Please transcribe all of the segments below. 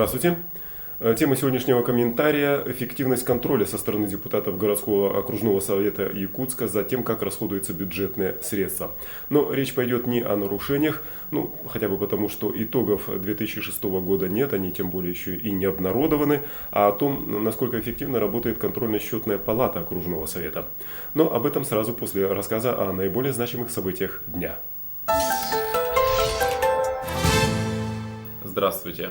Здравствуйте. Тема сегодняшнего комментария – эффективность контроля со стороны депутатов городского окружного совета Якутска за тем, как расходуются бюджетные средства. Но речь пойдет не о нарушениях, хотя бы потому, что итогов 2006 года нет, они тем более еще и не обнародованы, а о том, насколько эффективно работает контрольно-счетная палата окружного совета. Но об этом сразу после рассказа о наиболее значимых событиях дня. Здравствуйте.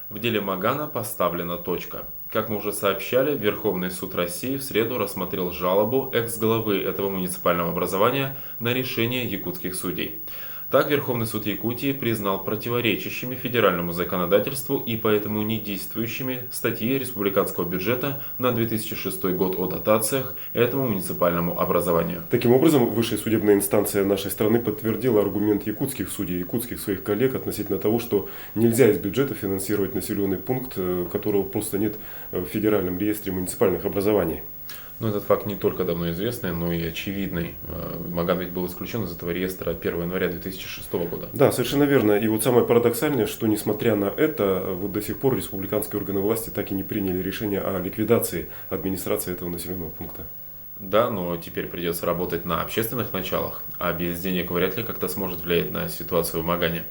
В деле Магана поставлена точка. Как мы уже сообщали, Верховный суд России в среду рассмотрел жалобу экс-главы этого муниципального образования на решение якутских судей. Так, Верховный суд Якутии признал противоречащими федеральному законодательству и поэтому недействующими статьи республиканского бюджета на 2006 год о дотациях этому муниципальному образованию. Таким образом, высшая судебная инстанция нашей страны подтвердила аргумент якутских судей, якутских своих коллег относительно того, что нельзя из бюджета финансировать населенный пункт, которого просто нет в федеральном реестре муниципальных образований. Но этот факт не только давно известный, но и очевидный. Маган ведь был исключен из этого реестра 1 января 2006 года. Да, совершенно верно. И вот самое парадоксальное, что несмотря на это, вот до сих пор республиканские органы власти так и не приняли решение о ликвидации администрации этого населенного пункта. Да, но теперь придется работать на общественных началах, а без денег вряд ли как-то сможет влиять на ситуацию в Магане.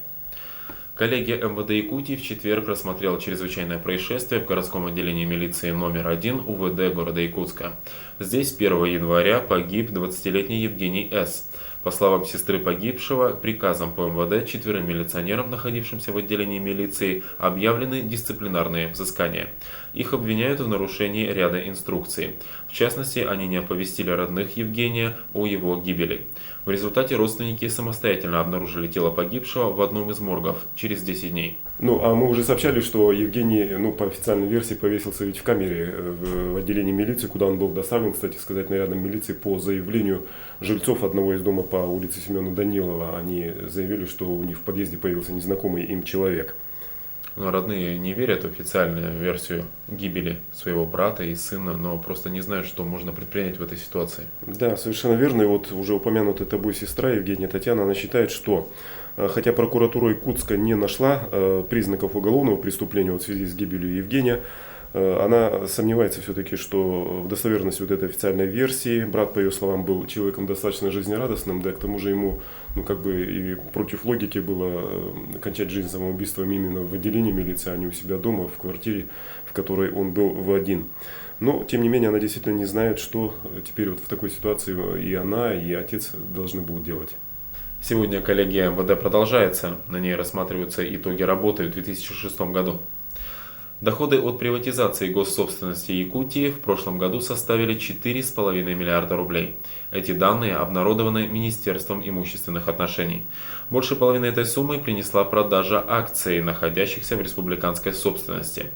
Коллегия МВД Якутии в четверг рассмотрела чрезвычайное происшествие в городском отделении милиции номер 1 УВД города Якутска. Здесь 1 января погиб 20-летний Евгений С. По словам сестры погибшего, приказом по МВД 4 милиционерам, находившимся в отделении милиции, объявлены дисциплинарные взыскания. Их обвиняют в нарушении ряда инструкций. В частности, они не оповестили родных Евгения о его гибели. В результате родственники самостоятельно обнаружили тело погибшего в одном из моргов через 10 дней. А мы уже сообщали, что Евгений, по официальной версии, повесился ведь в камере в отделении милиции, куда он был доставлен, кстати сказать, нарядом милиции по заявлению жильцов одного из дома по улице Семена Данилова. Они заявили, что у них в подъезде появился незнакомый им человек. Но родные не верят в официальную версию гибели своего брата и сына, но просто не знают, что можно предпринять в этой ситуации. Да, совершенно верно. И вот уже упомянутая тобой сестра Евгения Татьяна, она считает, что хотя прокуратура Якутска не нашла признаков уголовного преступления в связи с гибелью Евгения, она сомневается все-таки, что в достоверности вот этой официальной версии. Брат, по ее словам, был человеком достаточно жизнерадостным, да, к тому же ему, и против логики было кончать жизнь самоубийством именно в отделении милиции, а не у себя дома, в квартире, в которой он был в один. Но, тем не менее, она действительно не знает, что теперь вот в такой ситуации и она, и отец должны будут делать. Сегодня коллегия МВД продолжается. На ней рассматриваются итоги работы в 2006 году. Доходы от приватизации госсобственности Якутии в прошлом году составили 4,5 миллиарда рублей. Эти данные обнародованы Министерством имущественных отношений. Больше половины этой суммы принесла продажа акций, находящихся в республиканской собственности.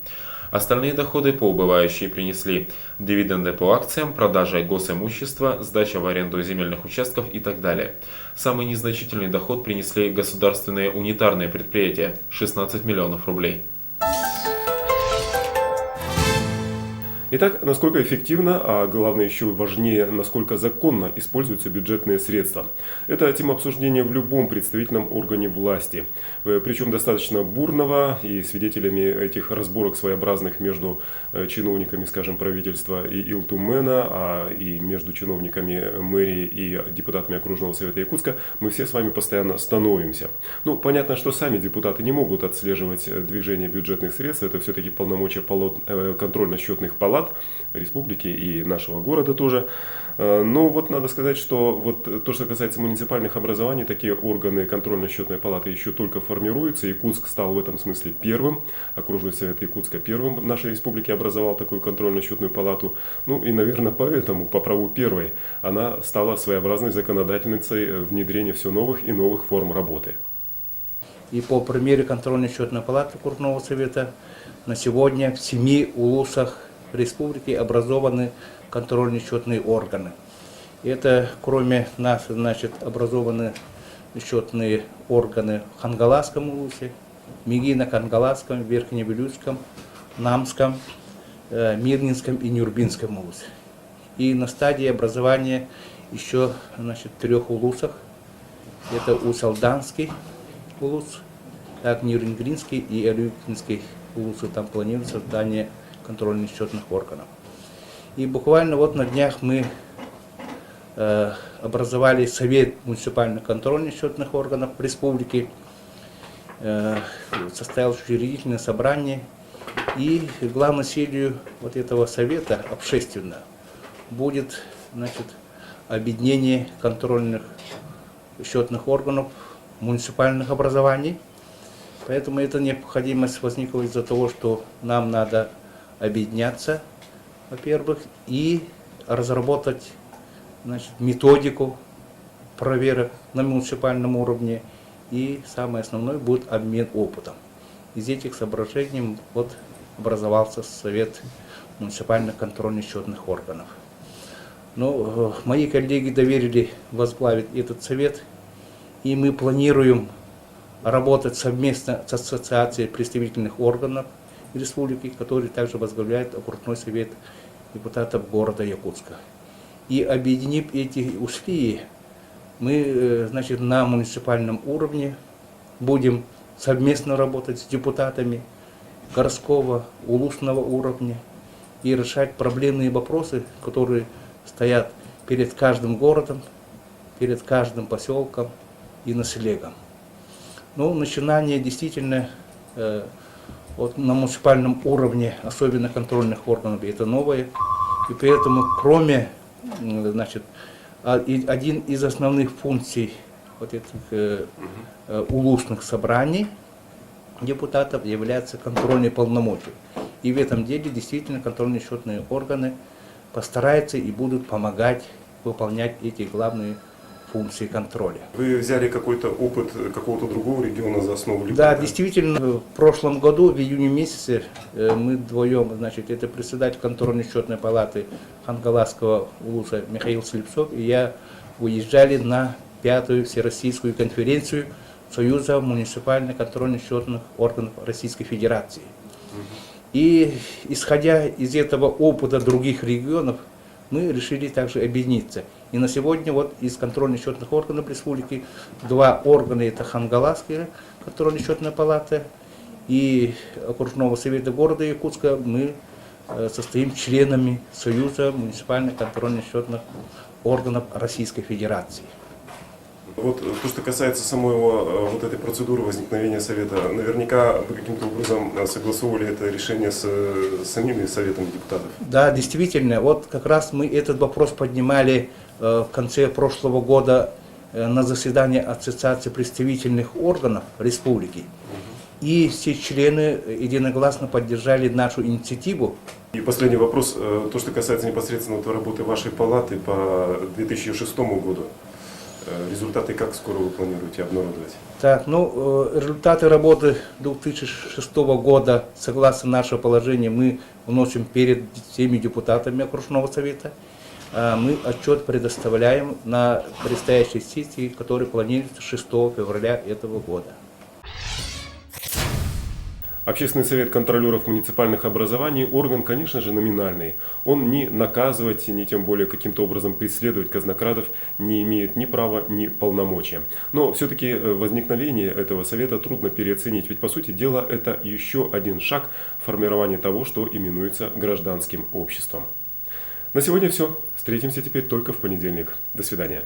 Остальные доходы по убывающей принесли дивиденды по акциям, продажа госимущества, сдача в аренду земельных участков и так далее. Самый незначительный доход принесли государственные унитарные предприятия – 16 миллионов рублей. Итак, насколько эффективно, а главное еще важнее, насколько законно используются бюджетные средства. Это тема обсуждения в любом представительном органе власти. Причем достаточно бурного, и свидетелями этих разборок своеобразных между чиновниками, скажем, правительства и Илтумена, и между чиновниками мэрии и депутатами окружного совета Якутска мы все с вами постоянно становимся. Понятно, что сами депутаты не могут отслеживать движение бюджетных средств, это все-таки полномочия контрольно-счетных палат республики и нашего города тоже. Но вот надо сказать, что вот то, что касается муниципальных образований, такие органы контрольно-счетной палаты еще только формируются. Якутск стал в этом смысле первым. Окружный совет Якутска первым в нашей республике образовал такую контрольно-счетную палату. И, наверное, поэтому, по праву первой, она стала своеобразной законодательницей внедрения все новых и новых форм работы. И по примеру контрольно-счетной палаты окружного совета на сегодня в 7 улусах республики образованы контрольно-счетные органы. Это кроме нас, образованы счетные органы в Хангаласском улусе, Мигино-Кангаласском, Верхневилюйском, Намском, Мирнинском и Нюрбинском улусе. И на стадии образования еще в 3 улусах. Это Усалданский улус, так Нюрингринский и Алюкинский улусы, там планируется создание контрольно-счетных органов. И буквально вот на днях мы образовали Совет муниципальных контрольно-счетных органов республики, состоялось учредительное собрание, и главной целью вот этого совета общественного будет, значит, объединение контрольных счетных органов муниципальных образований. Поэтому эта необходимость возникла из-за того, что нам надо объединяться, во-первых, и разработать, значит, методику проверок на муниципальном уровне. И самое основное будет обмен опытом. Из этих соображений вот образовался Совет муниципальных контрольно-счетных органов. Но мои коллеги доверили возглавить этот совет, и мы планируем работать совместно с Ассоциацией представительных органов республики, который также возглавляет окружной совет депутатов города Якутска. И объединив эти усилия, мы, значит, на муниципальном уровне будем совместно работать с депутатами городского, улусного уровня и решать проблемные вопросы, которые стоят перед каждым городом, перед каждым поселком и населением. Ну, начинание действительно вот на муниципальном уровне, особенно контрольных органов, это новое. И поэтому, кроме, значит, один из основных функций вот этих улусных собраний депутатов является контрольные полномочия. И в этом деле действительно контрольные счетные органы постараются и будут помогать выполнять эти главные функции контроля. Вы взяли какой-то опыт какого-то другого региона за основу? Да, действительно, в прошлом году, в июне месяце, мы вдвоем, значит, это председатель контрольно-счетной палаты Хангаласского улуса Михаил Слепцов и я уезжали на 5-ю Всероссийскую конференцию Союза муниципальных контрольно-счетных органов Российской Федерации. И исходя из этого опыта других регионов, мы решили также объединиться. И на сегодня вот из контрольно-счетных органов республики 2 органа, это Хангаласская контрольно-счетная палата и окружного совета города Якутска, мы состоим членами Союза муниципальных контрольно-счетных органов Российской Федерации. Вот то, что касается самой вот этой процедуры возникновения совета, наверняка вы каким-то образом согласовывали это решение с самими советами депутатов? Да, действительно, вот как раз мы этот вопрос поднимали в конце прошлого года на заседании Ассоциации представительных органов республики. И все члены единогласно поддержали нашу инициативу. И последний вопрос, то, что касается непосредственно вот работы вашей палаты по 2006 году. Результаты как скоро вы планируете обнародовать? Так, ну, результаты работы 2006 года, согласно нашего положения, мы вносим перед всеми депутатами окружного совета. Мы отчет предоставляем на предстоящей сессии, которая планируется 6 февраля этого года. Общественный совет контролеров муниципальных образований – орган, конечно же, номинальный. Он ни наказывать, ни тем более каким-то образом преследовать казнокрадов не имеет ни права, ни полномочия. Но все-таки возникновение этого совета трудно переоценить, ведь по сути дела это еще один шаг в формировании того, что именуется гражданским обществом. На сегодня все. Встретимся теперь только в понедельник. До свидания.